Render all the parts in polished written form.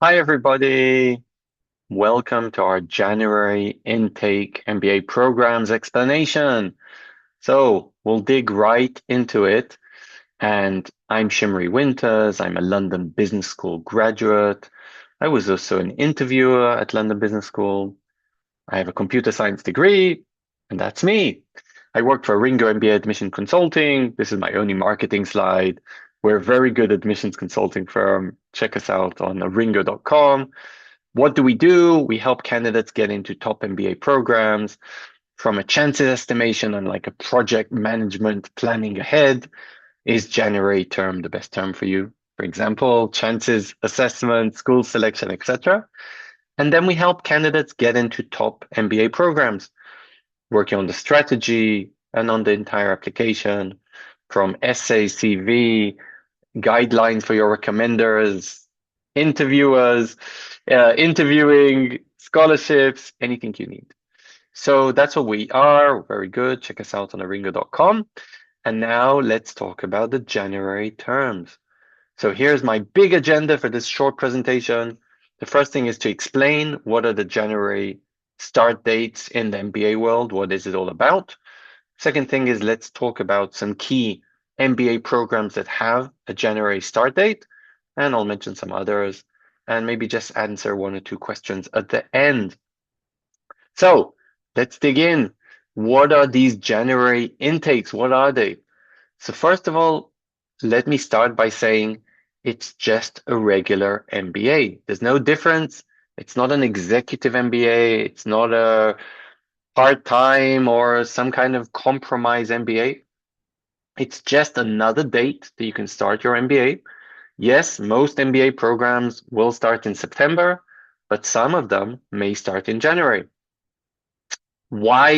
Hi, everybody. Welcome to our January intake MBA programs explanation. So we'll dig right into it. And I'm Shimri Winters. I'm a London Business School graduate. I was also an interviewer at London Business School. I have a computer science degree, and that's me. I work for ARINGO MBA Admissions Consulting. This is my only marketing slide. We're a very good admissions consulting firm. Check us out on aringo.com. What do? We help candidates get into top MBA programs from a chances estimation and like a project management planning ahead. Is January term the best term for you? For example, chances assessment, school selection, etc. And then we help candidates get into top MBA programs, working on the strategy and on the entire application from essay, CV, guidelines for your recommenders, interviewers, interviewing, scholarships, anything you need. So that's what we are. Very good. Check us out on aringo.com. And now let's talk about the January terms. So here's my big agenda for this short presentation. The first thing is to explain what are the January start dates in the MBA world. What is it all about? Second thing is let's talk about some key MBA programs that have a January start date, and I'll mention some others, and maybe just answer one or two questions at the end. So let's dig in. What are these January intakes? What are they? So first of all, let me start by saying it's just a regular MBA. There's no difference. It's not an executive MBA. It's not a part-time or some kind of compromise MBA. It's just another date that you can start your MBA. Yes, most MBA programs will start in September, but some of them may start in January. Why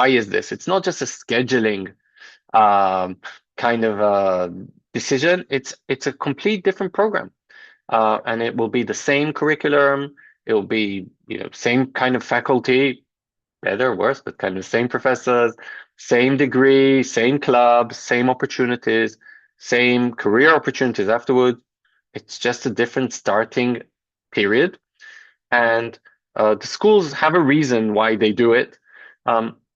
is this? It's not just a scheduling um, kind of decision. It's a complete different program, and it will be the same curriculum. It will be same kind of faculty, better, worse, but kind of same professors, same degree, same clubs, same opportunities, same career opportunities afterwards. It's just a different starting period. And the schools have a reason why they do it.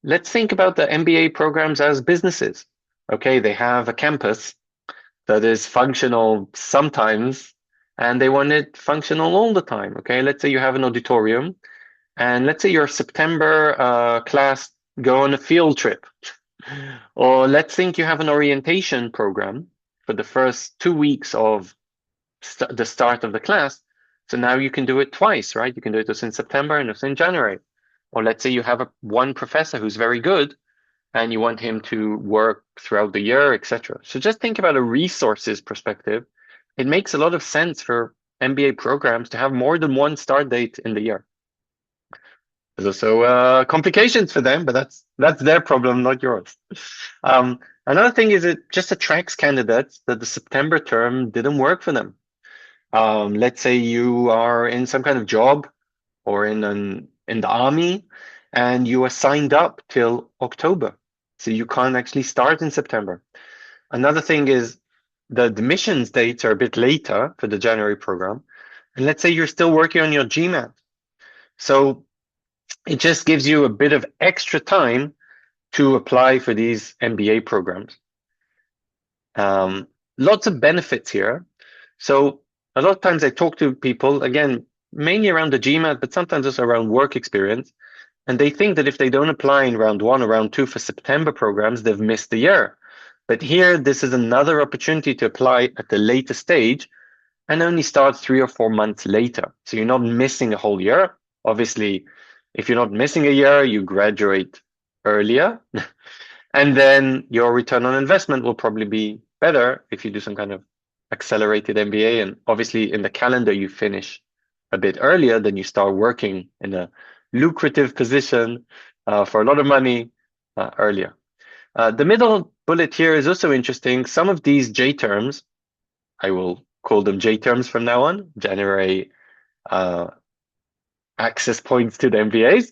Let's think about the MBA programs as businesses. Okay, they have a campus that is functional sometimes, and they want it functional all the time. Okay, let's say you have an auditorium and let's say your September class go on a field trip. Or let's think you have an orientation program for the first 2 weeks of the start of the class. So now you can do it twice, right? You can do it also in September and also in January. Or let's say you have one professor who's very good and you want him to work throughout the year, etc. So just think about a resources perspective. It makes a lot of sense for MBA programs to have more than one start date in the year. There's also complications for them, but that's their problem, not yours. Another thing is it just attracts candidates that the September term didn't work for them. Let's say you are in some kind of job or in the army and you are signed up till October. So you can't actually start in September. Another thing is the admissions dates are a bit later for the January program. And let's say you're still working on your GMAT. So it just gives you a bit of extra time to apply for these MBA programs. Lots of benefits here. So a lot of times I talk to people, again, mainly around the GMAT, but sometimes also around work experience. And they think that if they don't apply in round one or round two for September programs, they've missed the year. But here, this is another opportunity to apply at the later stage and only start 3 or 4 months later. So you're not missing a whole year. Obviously, if you're not missing a year, you graduate earlier. And then your return on investment will probably be better if you do some kind of accelerated MBA. And obviously, in the calendar, you finish a bit earlier, then you start working in a lucrative position for a lot of money earlier. The middle bullet here is also interesting. Some of these J terms, I will call them J terms from now on, January access points to the MBAs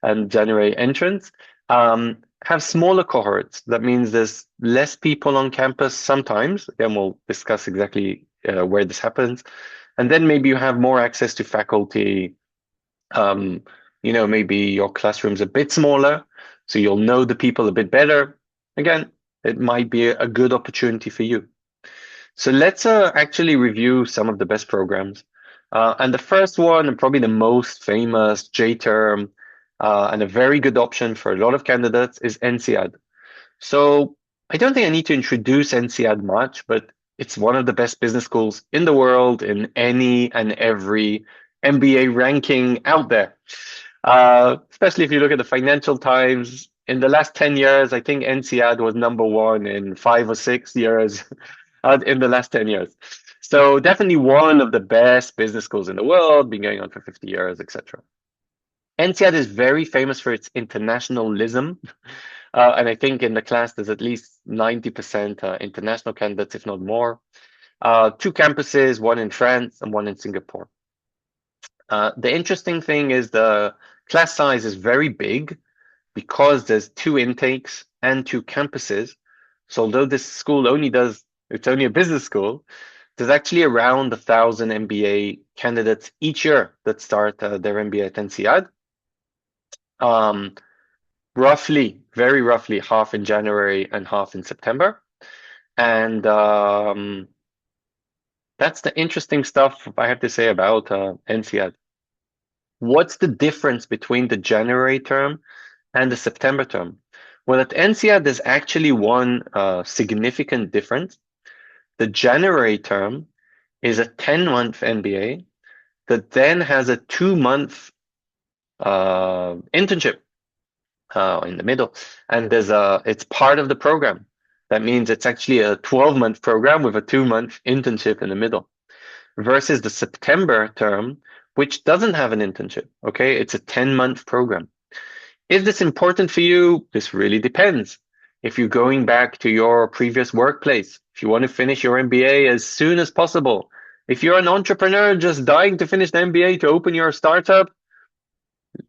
and January entrance, have smaller cohorts. That means there's less people on campus sometimes. Again, we'll discuss exactly where this happens. And then maybe you have more access to faculty. Um, maybe your classroom's a bit smaller, so you'll know the people a bit better. Again, it might be a good opportunity for you. So let's actually review some of the best programs. And the first one, and probably the most famous J-term, and a very good option for a lot of candidates is INSEAD. So I don't think I need to introduce INSEAD much, but it's one of the best business schools in the world in any and every MBA ranking out there. Especially if you look at the Financial Times, in the last 10 years, I think INSEAD was number one in 5 or 6 years in the last 10 years. So definitely one of the best business schools in the world, been going on for 50 years, etc. INSEAD is very famous for its internationalism. And I think in the class, there's at least 90% international candidates, if not more. Two campuses, one in France and one in Singapore. The interesting thing is the class size is very big because there's two intakes and two campuses. So although this school it's only a business school, there's actually around 1,000 MBA candidates each year that start their MBA at INSEAD. Very roughly half in January and half in September. And that's the interesting stuff I have to say about INSEAD. What's the difference between the January term and the September term? Well, at INSEAD, there's actually one significant difference. The January term is a 10-month MBA that then has a 2-month internship in the middle, and it's part of the program. That means it's actually a 12-month program with a 2-month internship in the middle, versus the September term, which doesn't have an internship. Okay, it's a 10-month program. Is this important for you? This really depends. If you're going back to your previous workplace, if you want to finish your MBA as soon as possible, if you're an entrepreneur just dying to finish the MBA to open your startup,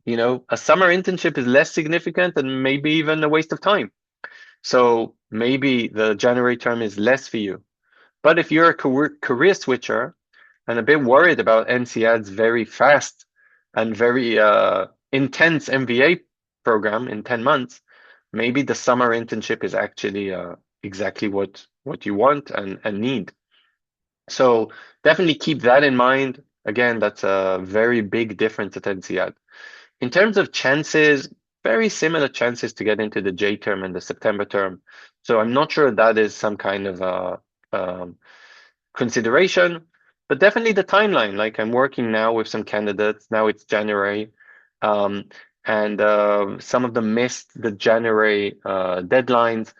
a summer internship is less significant and maybe even a waste of time. So maybe the January term is less for you. But if you're a career switcher and a bit worried about INSEAD's very fast and very intense MBA program in 10 months, maybe the summer internship is actually exactly what you want and need. So definitely keep that in mind. Again, that's a very big difference at INSEAD. In terms of chances, very similar chances to get into the J term and the September term. So I'm not sure that is some kind of consideration, but definitely the timeline. Like I'm working now with some candidates. Now it's January, and some of them missed the January deadlines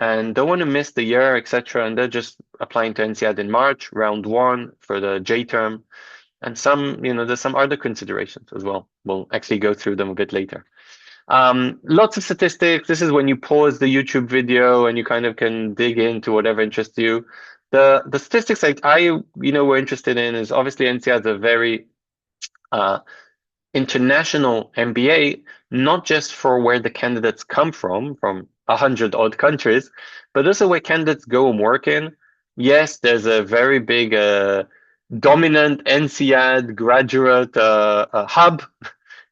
and don't want to miss the year, etc. And they're just applying to INSEAD in March, round one for the J term. And there's some other considerations as well. We'll actually go through them a bit later. Lots of statistics. This is when you pause the YouTube video and you kind of can dig into whatever interests you. The statistics I were interested in is obviously INSEAD is a very international MBA, not just for where the candidates come from 100 odd countries, but also where candidates go and work in. Yes, there's a very big dominant INSEAD graduate hub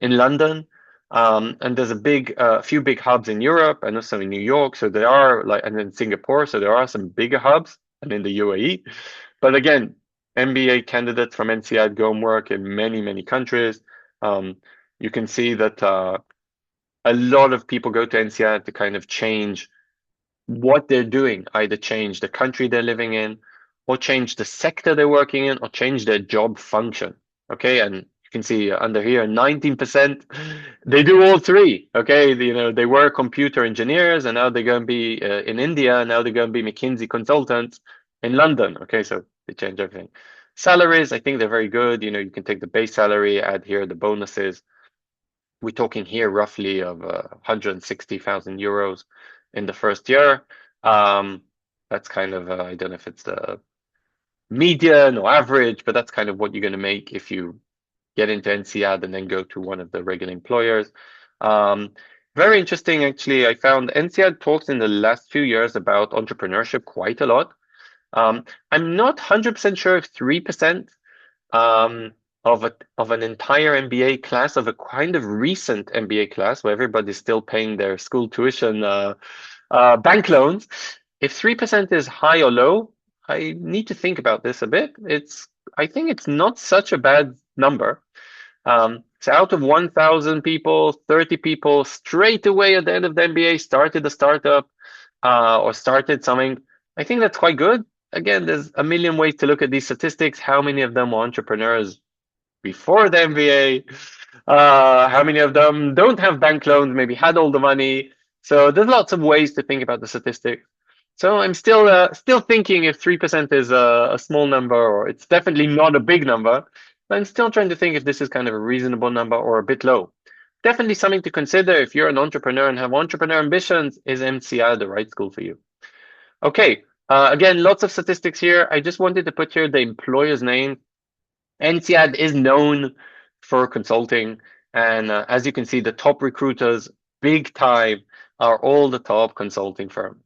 in London. And there's a few big hubs in Europe and also in New York. So there are and in Singapore. So there are some bigger hubs and in the UAE. But again, MBA candidates from INSEAD go and work in many, many countries. You can see that a lot of people go to INSEAD to kind of change what they're doing, either change the country they're living in, or change the sector they're working in, or change their job function. Okay, and you can see under here, 19%, they do all three. Okay, they were computer engineers, and now they're going to be in India, and now they're going to be McKinsey consultants in London. Okay, so they change everything. Salaries, I think they're very good. You can take the base salary, add here the bonuses. We're talking here roughly of 160,000 euros in the first year. That's kind of, I don't know if it's the median or average, but that's kind of what you're going to make if you get into INSEAD and then go to one of the regular employers. Very interesting, actually. I found INSEAD talks in the last few years about entrepreneurship quite a lot. I'm not 100% sure if 3% um, of an entire MBA class, of a kind of recent MBA class where everybody's still paying their school tuition bank loans. If 3% is high or low, I need to think about this a bit. I think it's not such a bad number. So out of 1,000 people, 30 people straight away at the end of the MBA started a startup or started something. I think that's quite good. Again, there's a million ways to look at these statistics. How many of them were entrepreneurs before the MBA? How many of them don't have bank loans, maybe had all the money? So there's lots of ways to think about the statistics. So I'm still thinking if 3% is a small number, or it's definitely not a big number. But I'm still trying to think if this is kind of a reasonable number or a bit low. Definitely something to consider if you're an entrepreneur and have entrepreneur ambitions. Is MCI the right school for you? Okay. Again, lots of statistics here. I just wanted to put here the employer's name. INSEAD is known for consulting, and as you can see, the top recruiters, big time, are all the top consulting firms.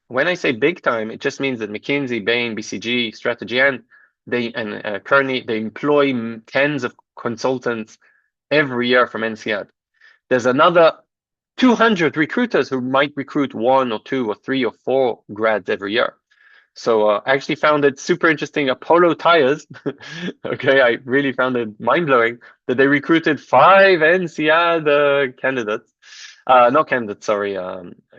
When I say big time, it just means that McKinsey, Bain, BCG, Strategy, and Kearney, they employ tens of consultants every year from INSEAD. There's another 200 recruiters who might recruit one or two or three or four grads every year. So I actually found it super interesting. Apollo Tires, okay, I really found it mind blowing that they recruited five INSEAD candidates, not candidates, sorry,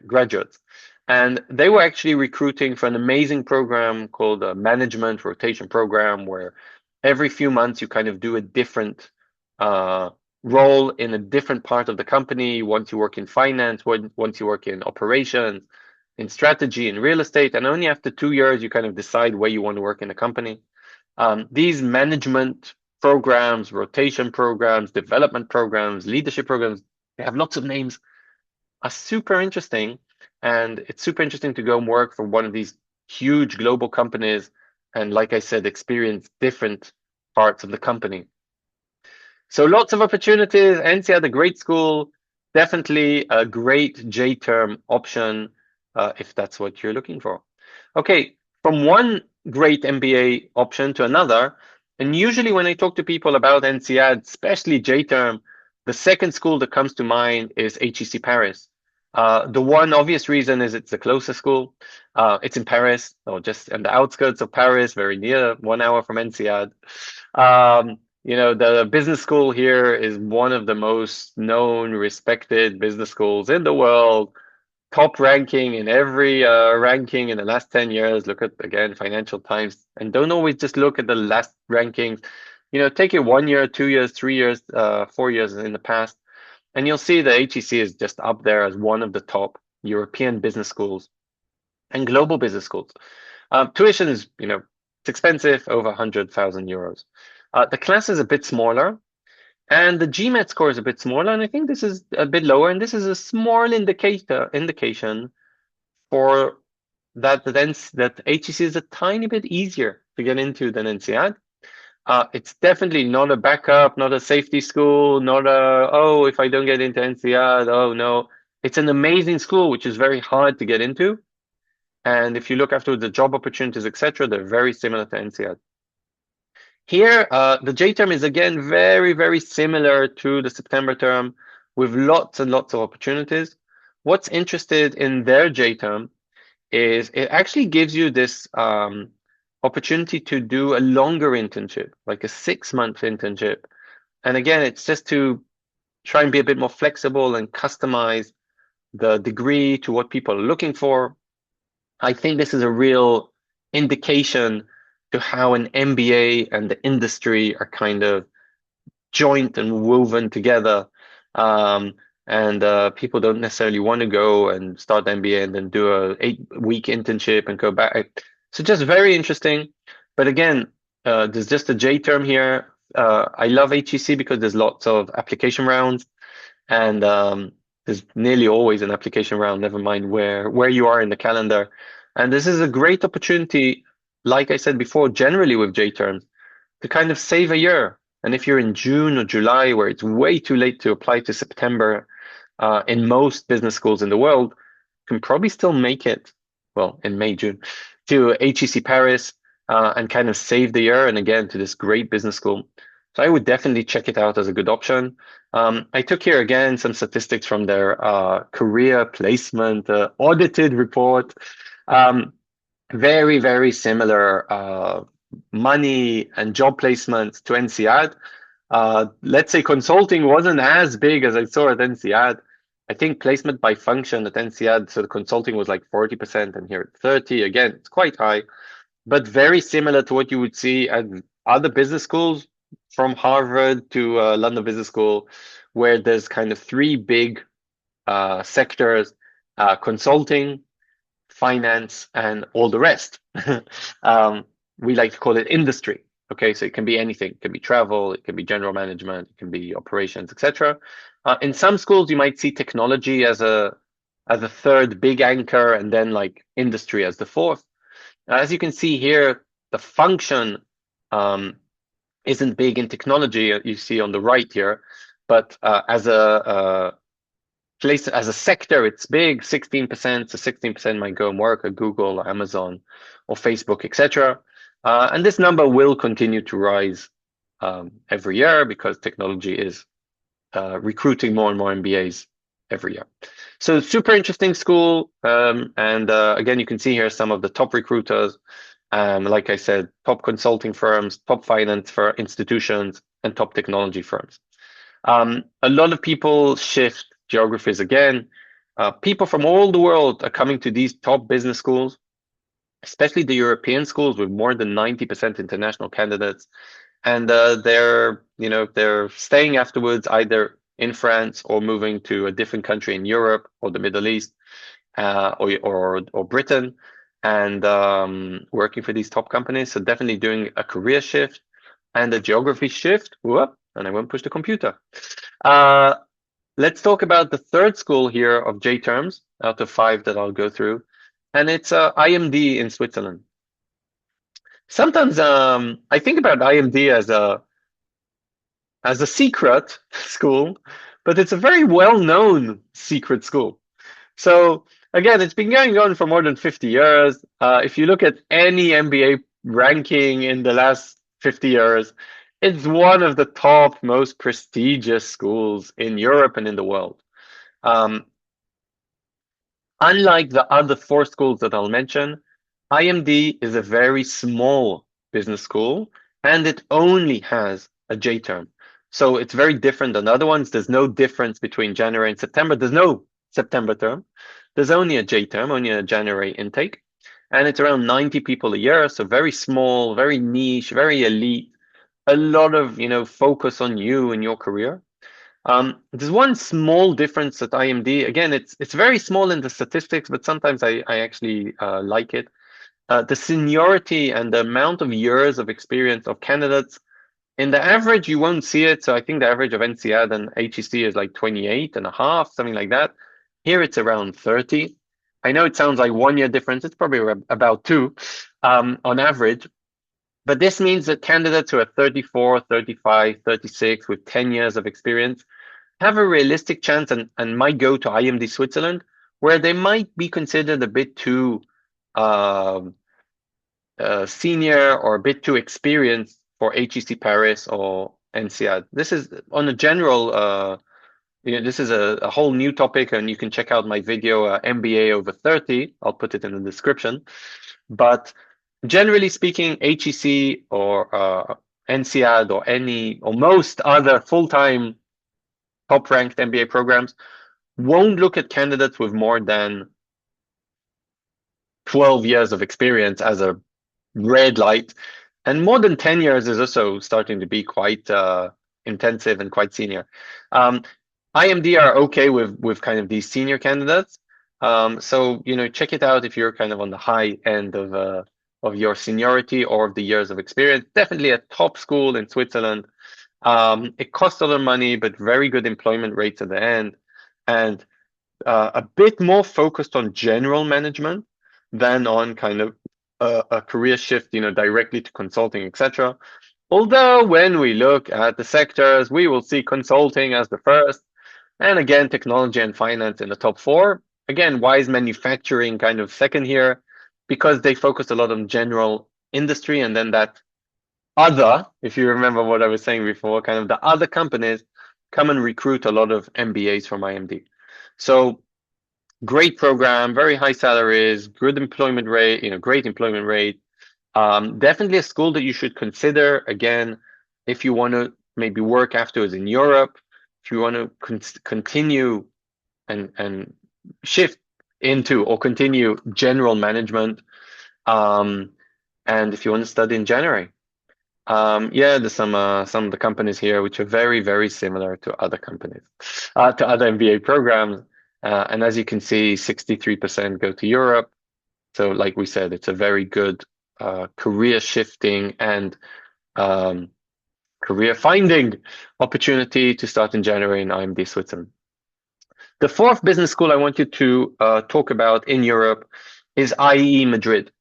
graduates. And they were actually recruiting for an amazing program called a management rotation program, where every few months you kind of do a different uh, role in a different part of the company. Once you work in finance, once you work in operations, in strategy, in real estate, and only after 2 years you kind of decide where you want to work in a company. These management programs, rotation programs, development programs, leadership programs, they have lots of names, are super interesting. And it's super interesting to go and work for one of these huge global companies. And like I said, experience different parts of the company. So lots of opportunities. INSEAD, a great school, definitely a great J-term option if that's what you're looking for. Okay, from one great MBA option to another, and usually when I talk to people about INSEAD, especially J-term, the second school that comes to mind is HEC Paris. The one obvious reason is it's the closest school. It's in Paris, or just on the outskirts of Paris, very near, 1 hour from INSEAD. The business school here is one of the most known, respected business schools in the world. Top ranking in every ranking in the last 10 years. Look at, again, Financial Times. And don't always just look at the last rankings. Take it 1 year, 2 years, 3 years, 4 years in the past. And you'll see that HEC is just up there as one of the top European business schools and global business schools. Tuition is, it's expensive, over 100,000 euros. The class is a bit smaller, and the GMAT score is a bit smaller, and I think this is a bit lower, and this is a small indication for that HEC is a tiny bit easier to get into than INSEAD. It's definitely not a backup, not a safety school, not if I don't get into INSEAD, oh no. It's an amazing school, which is very hard to get into. And if you look after the job opportunities, etc., they're very similar to INSEAD. Here, the J term is again very, very similar to the September term with lots and lots of opportunities. What's interested in their J term is it actually gives you this opportunity to do a longer internship, like a 6-month internship. And again, it's just to try and be a bit more flexible and customize the degree to what people are looking for. I think this is a real indication to how an MBA and the industry are kind of joint and woven together. And people don't necessarily want to go and start the MBA and then do a 8-week internship and go back. So just very interesting. But again, there's just a J term here. I love HEC because there's lots of application rounds, and there's nearly always an application round, never mind where you are in the calendar. And this is a great opportunity, like I said before, generally with J terms, to kind of save a year. And if you're in June or July, where it's way too late to apply to September, in most business schools in the world, can probably still make it, well, in May, June, to HEC Paris. and kind of save the year and again to this great business school. So I would definitely check it out as a good option. I took here again some statistics from their career placement audited report. Um, very, very similar money and job placements to INSEAD. Let's say consulting wasn't as big as I saw at INSEAD. I think placement by function at INSEAD, so the consulting was like 40% and here at 30. Again, it's quite high, but very similar to what you would see at other business schools from Harvard to London Business School, where there's kind of three big sectors, consulting, finance, and all the rest. um, we like to call it industry. Okay, so it can be anything. It can be travel, it can be general management, it can be operations, etc. In some schools, you might see technology as a third big anchor, and then like industry as the fourth. As you can see here, the function isn't big in technology. You see on the right here, but as a place as a sector, it's big, 16%. So 16% might go and work at Google, or Amazon, or Facebook, etc. And this number will continue to rise every year because technology is recruiting more and more MBAs every year. So super interesting school. And again, you can see here some of the top recruiters. Like I said, top consulting firms, top finance for institutions, and top technology firms. A lot of people shift geographies again. People from all the world are coming to these top business schools, especially the European schools with more than 90% international candidates. And they're staying afterwards either in France or moving to a different country in Europe or the Middle East or Britain and working for these top companies. So definitely doing a career shift and a geography shift. Whoop, and I won't push the computer. Let's talk about the third school here of J terms out of 5 that I'll go through. And it's IMD in Switzerland. Sometimes I think about IMD as a secret school, but it's a very well-known secret school. So again, it's been going on for more than 50 years. If you look at any MBA ranking in the last 50 years, it's one of the top most prestigious schools in Europe and in the world. Unlike the other 4 schools that I'll mention, IMD is a very small business school and it only has a J term. So it's very different than other ones. There's no difference between January and September. There's no September term. There's only a J term, only a January intake. And it's around 90 people a year. So very small, very niche, very elite. A lot of, focus on you and your career. There's one small difference at IMD. Again, it's very small in the statistics, but sometimes I actually like it. The seniority and the amount of years of experience of candidates, in the average, you won't see it. So I think the average of INSEAD and HEC is like 28 and a half, something like that. Here it's around 30. I know it sounds like 1 year difference. It's probably about 2 on average. But this means that candidates who are 34, 35, 36 with 10 years of experience have a realistic chance and might go to IMD Switzerland, where they might be considered a bit too senior or a bit too experienced for HEC Paris or INSEAD. This is on a general, this is a whole new topic, and you can check out my video, MBA over 30. I'll put it in the description. But generally speaking, HEC or INSEAD or most other full-time top-ranked MBA programs won't look at candidates with more than 12 years of experience as a red light. And more than 10 years is also starting to be quite intensive and quite senior. IMD are okay with kind of these senior candidates. So, check it out if you're kind of on the high end of your seniority or of the years of experience. Definitely a top school in Switzerland. It costs a lot of money, but very good employment rates at the end, and a bit more focused on general management than on kind of a career shift, directly to consulting, etc. Although when we look at the sectors, we will see consulting as the first, and again, technology and finance in the top 4. Again, why is manufacturing kind of second here? Because they focus a lot on general industry, and then that other, if you remember what I was saying before, kind of the other companies come and recruit a lot of MBAs from IMD. So great program, very high salaries, good employment rate, great employment rate. Definitely a school that you should consider, again, if you want to maybe work afterwards in Europe, if you want to continue and shift into or continue general management, and if you want to study in January. Yeah, there's some of the companies here which are very, very similar to other companies, to other MBA programs. And as you can see, 63% go to Europe. So like we said, it's a very good career shifting and career finding opportunity to start in January in IMD Switzerland. The fourth business school I want you to talk about in Europe is IE Madrid.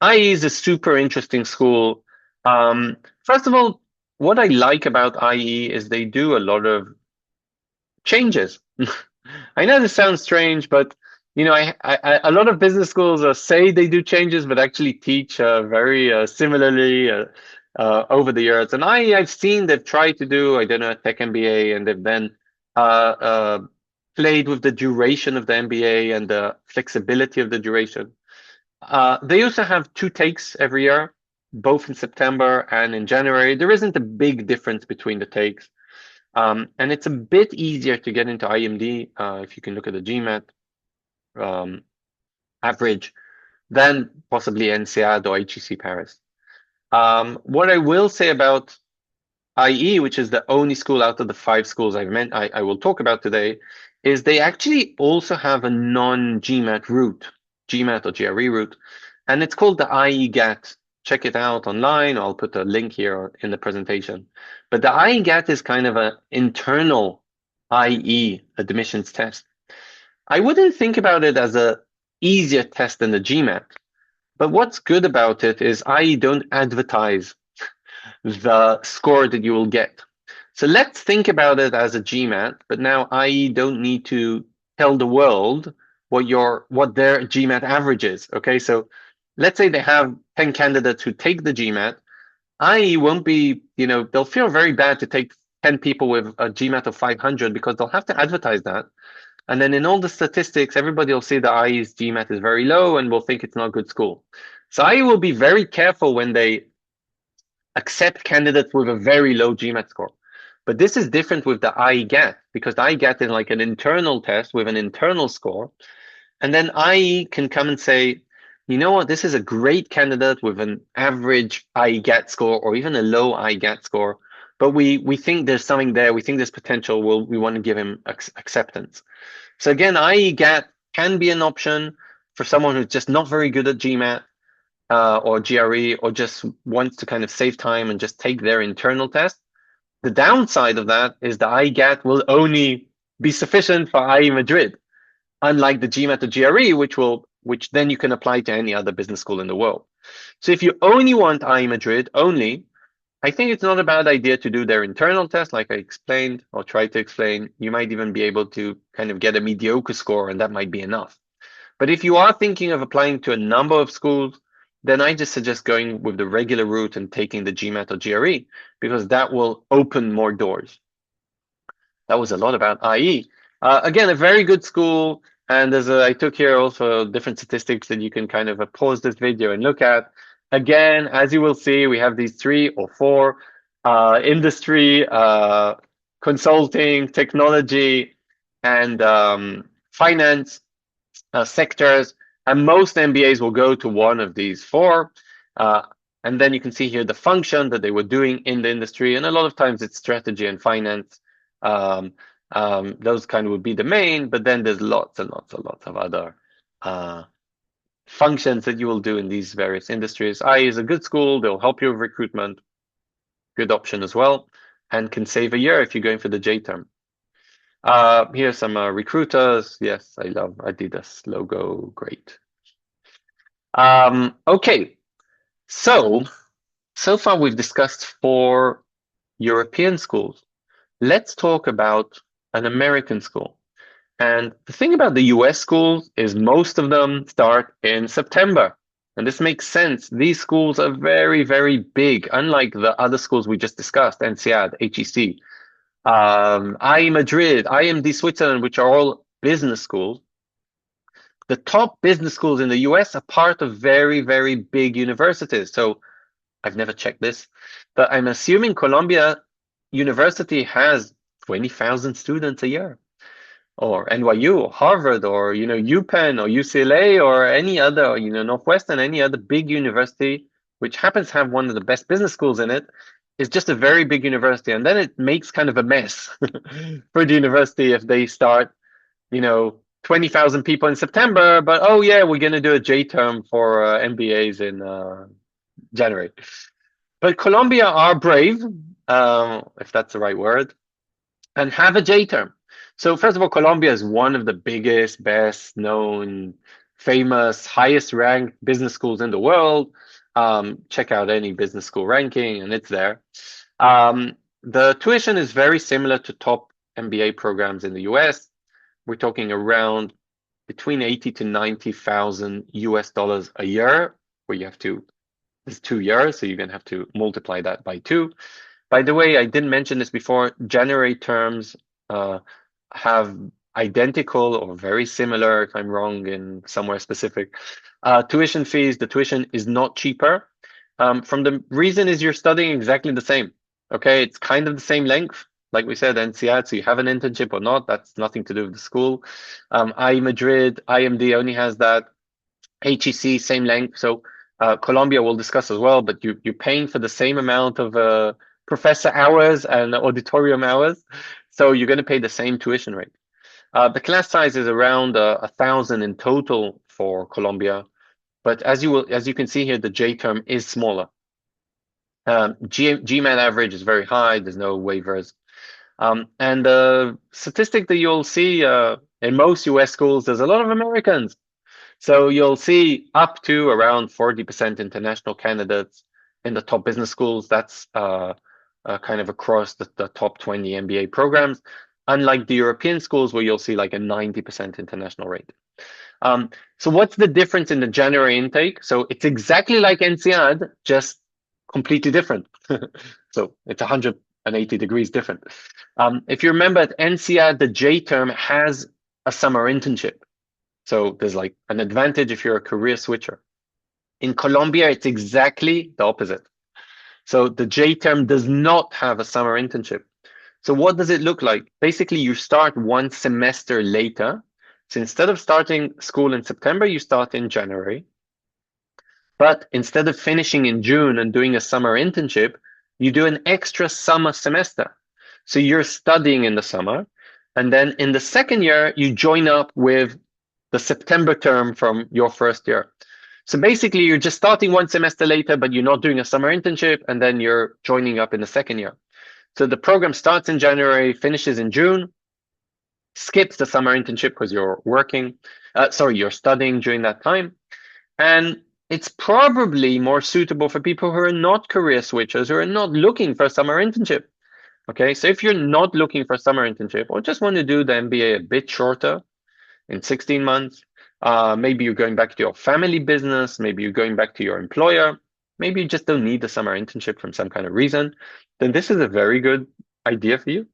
IE is a super interesting school. First of all, what I like about IE is they do a lot of changes. I know this sounds strange, but a lot of business schools say they do changes, but actually teach very similarly over the years. And I've seen they've tried to do, I don't know, a tech MBA, and they've then played with the duration of the MBA and the flexibility of the duration. They also have 2 takes every year, both in September and in January. There isn't a big difference between the takes. And it's a bit easier to get into IMD, if you can look at the GMAT average, than possibly INSEAD or HEC Paris. What I will say about IE, which is the only school out of the 5 schools I will talk about today, is they actually also have a non-GMAT route, GMAT or GRE route, and it's called the IE GAT. Check it out online. I'll put a link here in the presentation. But the IE GAT is kind of an internal IE admissions test. I wouldn't think about it as a easier test than the GMAT, but what's good about it is IE don't advertise the score that you will get. So let's think about it as a GMAT, but now IE don't need to tell the world what their GMAT average is. Okay, so let's say they have 10 candidates who take the GMAT. IE won't be, they'll feel very bad to take 10 people with a GMAT of 500 because they'll have to advertise that. And then in all the statistics, everybody will see that IE's GMAT is very low and will think it's not a good school. So IE will be very careful when they accept candidates with a very low GMAT score. But this is different with the IE GAT, because the IE GAT is like an internal test with an internal score. And then IE can come and say, you know what, this is a great candidate with an average IE GAT score or even a low IE GAT score, but we think there's something there, we think there's potential, we want to give him acceptance. So again, IE GAT can be an option for someone who's just not very good at GMAT or GRE, or just wants to kind of save time and just take their internal test. The downside of that is the IE GAT will only be sufficient for IE Madrid, unlike the GMAT or GRE, which then you can apply to any other business school in the world. So if you only want IE Madrid only, I think it's not a bad idea to do their internal test, like I explained or tried to explain. You might even be able to kind of get a mediocre score, and that might be enough. But if you are thinking of applying to a number of schools, then I just suggest going with the regular route and taking the GMAT or GRE, because that will open more doors. That was a lot about IE. Again, a very good school. And I took here also different statistics that you can kind of pause this video and look at. Again, as you will see, we have these 3 or 4 industry, consulting, technology, and finance sectors. And most MBAs will go to one of these 4. And then you can see here the function that they were doing in the industry. And a lot of times it's strategy and finance. Those kind of would be the main, but then there's lots and lots and lots of other functions that you will do in these various industries. IE is a good school. They'll help you with recruitment. Good option as well, and can save a year if you're going for the J term. Here's some recruiters. Yes, I love Adidas logo. Great. Okay, so far we've discussed 4 European schools. Let's talk about an American school. And the thing about the US schools is most of them start in September. And this makes sense. These schools are very, very big, unlike the other schools we just discussed, INSEAD, HEC, I Madrid, IMD Switzerland, which are all business schools. The top business schools in the US are part of very, very big universities. So I've never checked this, but I'm assuming Columbia University has 20,000 students a year, or NYU, or Harvard, or UPenn, or UCLA, or any other, Northwestern, any other big university, which happens to have one of the best business schools in it, is just a very big university, and then it makes kind of a mess for the university if they start, 20,000 people in September, but oh yeah, we're going to do a J term for MBAs in January. But Colombia are brave, if that's the right word, and have a J term. So first of all, Colombia is one of the biggest, best known, famous, highest ranked business schools in the world. Check out any business school ranking and it's there. The tuition is very similar to top MBA programs in the US. We're talking around between 80 to 90,000 US dollars a year, where you have to, it's 2 years, so you're going to have to multiply that by 2. By the way, I didn't mention this before, January terms have identical or very similar, if I'm wrong in somewhere specific, tuition fees. The tuition is not cheaper. From the reason is you're studying exactly the same. Okay, it's kind of the same length. Like we said, INSEAD, so you have an internship or not, that's nothing to do with the school. I Madrid, IMD only has that. HEC, same length. So Colombia we'll discuss as well, but you're paying for the same amount of professor hours and auditorium hours. So you're going to pay the same tuition rate. The class size is around 1,000 in total for Colombia, but as you can see here, the J term is smaller. GMAT average is very high. There's no waivers. And the statistic that you'll see in most US schools, there's a lot of Americans. So you'll see up to around 40% international candidates in the top business schools. That's kind of across the top 20 MBA programs, unlike the European schools where you'll see like a 90% international rate. So what's the difference in the January intake? So it's exactly like INSEAD, just completely different. So it's 180 degrees different. If you remember at INSEAD, the J term has a summer internship. So there's like an advantage if you're a career switcher. In Colombia, it's exactly the opposite. So the J term does not have a summer internship. So what does it look like? Basically, you start one semester later. So instead of starting school in September, you start in January. But instead of finishing in June and doing a summer internship, you do an extra summer semester. So you're studying in the summer. And then in the second year, you join up with the September term from your first year. So basically, you're just starting one semester later, but you're not doing a summer internship, and then you're joining up in the second year. So the program starts in January, finishes in June, skips the summer internship because you're you're studying during that time. And it's probably more suitable for people who are not career switchers, who are not looking for a summer internship. Okay, so if you're not looking for a summer internship or just want to do the MBA a bit shorter, in 16 months, maybe you're going back to your family business, maybe you're going back to your employer, maybe you just don't need the summer internship from some kind of reason, then this is a very good idea for you.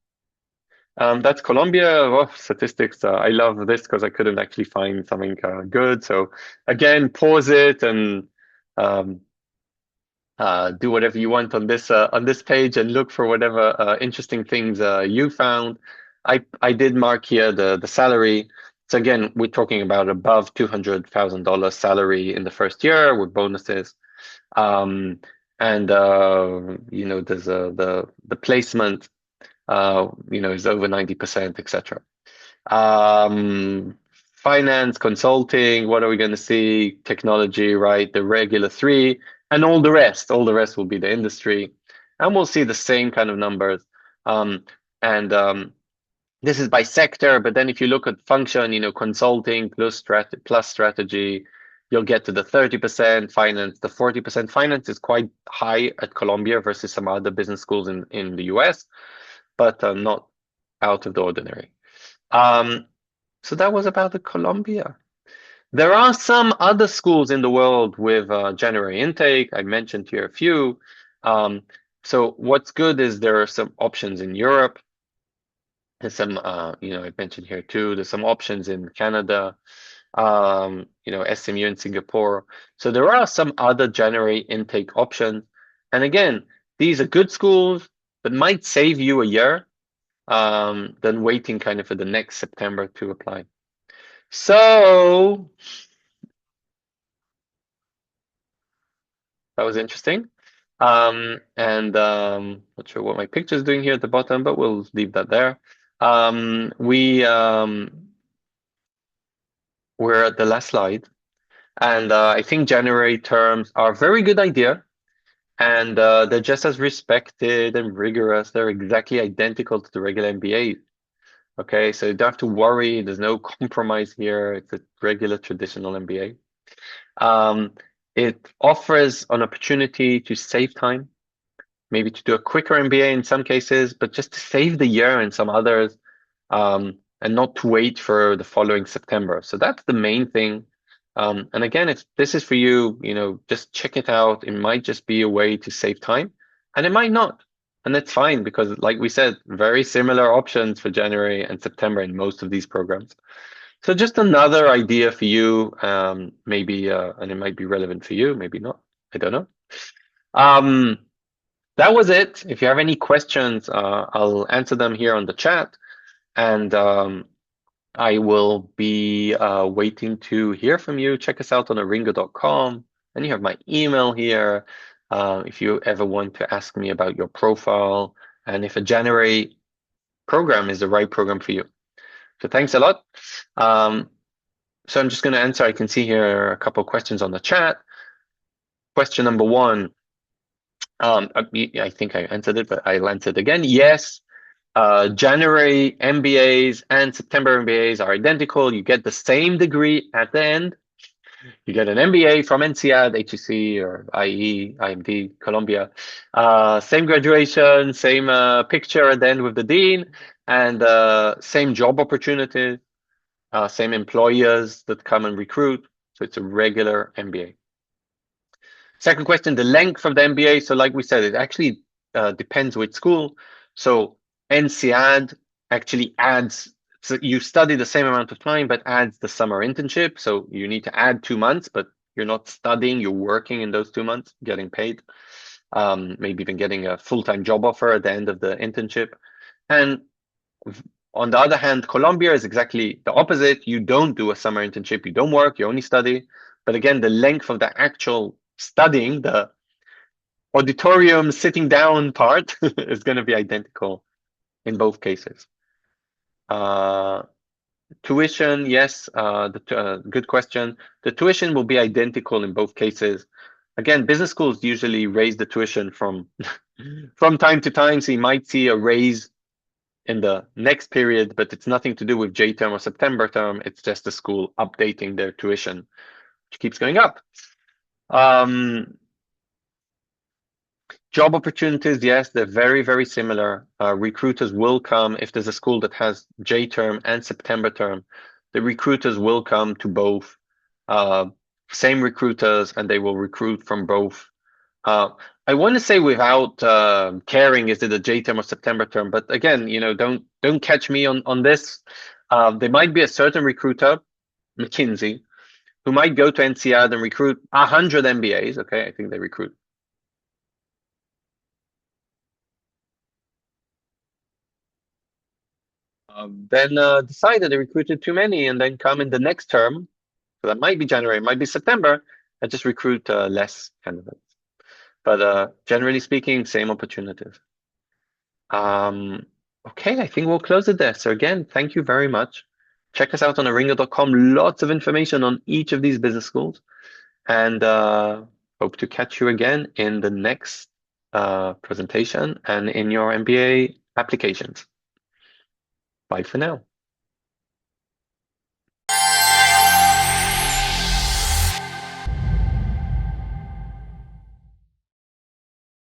That's Colombia. Oh, statistics. I love this because I couldn't actually find something good. So again, pause it and do whatever you want on this page and look for whatever interesting things you found. I did mark here the salary. So again, we're talking about above $200,000 salary in the first year with bonuses. And there's the placement, is over 90%, etc. Finance, consulting, what are we going to see? Technology, right? The regular 3, and all the rest. All the rest will be the industry. And we'll see the same kind of numbers. This is by sector, but then if you look at function, consulting plus strategy, you'll get to the 30%, finance, the 40%. Finance is quite high at Columbia versus some other business schools in the US, but not out of the ordinary. So that was about the Columbia. There are some other schools in the world with January intake. I mentioned here a few. Um, so what's good is there are some options in Europe. There's some, I mentioned here too. There's some options in Canada, SMU in Singapore. So there are some other January intake options. And again, these are good schools that might save you a year than waiting kind of for the next September to apply. So that was interesting. Not sure what my picture's doing here at the bottom, but we'll leave that there. We're at the last slide, and I think January terms are a very good idea, and they're just as respected and rigorous. They're exactly identical to the regular MBA. Okay, so you don't have to worry. There's no compromise here. It's a regular traditional MBA. It offers an opportunity to save time, maybe to do a quicker MBA in some cases, but just to save the year in some others, and not to wait for the following September. So that's the main thing. And again, if this is for you, just check it out. It might just be a way to save time, and it might not. And that's fine because, like we said, very similar options for January and September in most of these programs. So just another idea for you, maybe, and it might be relevant for you, maybe not. I don't know. Um, that was it. If you have any questions, I'll answer them here on the chat, and I will be waiting to hear from you. Check us out on aringo.com, and you have my email here if you ever want to ask me about your profile and if a January program is the right program for you. So thanks a lot. So I'm just going to answer. I can see here a couple of questions on the chat. Question number one. I think I answered it, but I'll answer it again. Yes, January MBAs and September MBAs are identical. You get the same degree at the end. You get an MBA from INSEAD, HEC, or IE, IMD, Columbia. Same graduation, same picture at the end with the dean, and same job opportunities, same employers that come and recruit. So it's a regular MBA. Second question, the length of the MBA. So like we said, it actually depends which school. So INSEAD actually adds, so you study the same amount of time, but adds the summer internship. So you need to add 2 months, but you're not studying, you're working in those 2 months, getting paid, maybe even getting a full-time job offer at the end of the internship. And on the other hand, Columbia is exactly the opposite. You don't do a summer internship, you don't work, you only study. But again, the length of the actual studying, the auditorium sitting down part is going to be identical in both cases. Tuition, yes, good question. The tuition will be identical in both cases. Again, business schools usually raise the tuition from time to time, so you might see a raise in the next period, but it's nothing to do with J term or September term. It's just the school updating their tuition, which keeps going up. Job opportunities, yes, they're very, very similar. Recruiters will come if there's a school that has J term and September term. The recruiters will come to both. Same recruiters, and they will recruit from both. I want to say without caring is it a J term or September term, but again, don't catch me on this. There might be a certain recruiter, McKinsey, who might go to INSEAD and recruit 100 MBAs. Okay, I think they recruit. Then decide that they recruited too many and then come in the next term. So that might be January, might be September, and just recruit less candidates. But generally speaking, same opportunities. Okay, I think we'll close it there. So again, thank you very much. Check us out on aringo.com. Lots of information on each of these business schools. And hope to catch you again in the next presentation and in your MBA applications. Bye for now.